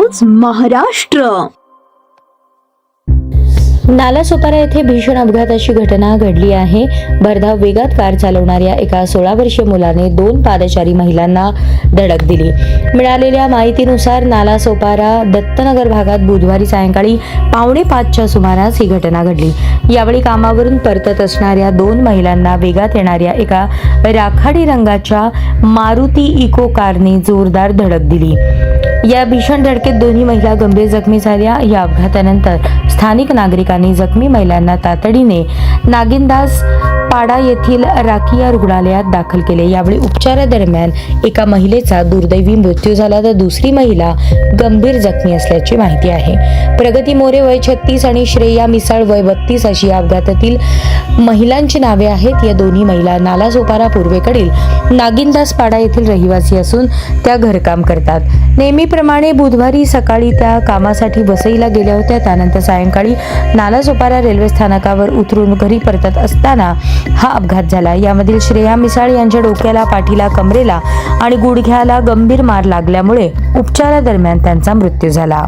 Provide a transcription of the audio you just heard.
News Maharashtra. Nalasopara येथे भीषण अपघाताची घटना घडली आहे। भरधाव वेगात कार चालवणाऱ्या एका 16 वर्षीय मुलाने 2 पादचारी महिलांना धडक दिली। मिळालेल्या माहितीनुसार नालासोपारा दत्तनगर भागात बुधवारी सायंकाळी 4:45च्या सुमारास ही घटना घडली। यावेळी कामावरून परतत असणाऱ्या 2 महिलांना वेगात येणाऱ्या एका राखाडी रंगाच्या मारुती इको कारने जोरदार धडक दिली। या भीषण धडकेत दोन्ही महिला गंभीर जखमी झाल्या। या अपघातानंतर स्थानिक नागरिकांनी जखमी महिलांना तातडीने नागिनदास पाडा येथील राकिया रुग्णालयात दाखल केले। यावेळी उपचारादरम्यान एका महिलेचा दुर्दैवी मृत्यू झाला तर दुसरी महिला गंभीर जखमी असल्याची माहिती आहे। प्रगती मोरे वय 36 आणि श्रेया मिसाळ वय 32 अशी या अपघातातील महिलांची नावे आहेत। या दोन्ही महिला नालासोपारा पूर्वेकडील नागिनदास पाडा येथील रहिवासी असून त्या घरकाम करतात। नेहमीप्रमाणे बुधवारी सकाळी त्या कामासाठी वसईला गेल्या होत्या। त्यानंतर सायंकाळी नालासोपारा रेल्वे स्थानकावर उतरून घरी परतत असताना हा अपघात झाला। यामधील श्रेया मिसाळ यांच्या डोक्याला, पाठीला, कमरेला आणि गुडघ्याला गंभीर मार लागल्यामुळे उपचारादरम्यान त्यांचा मृत्यू झाला।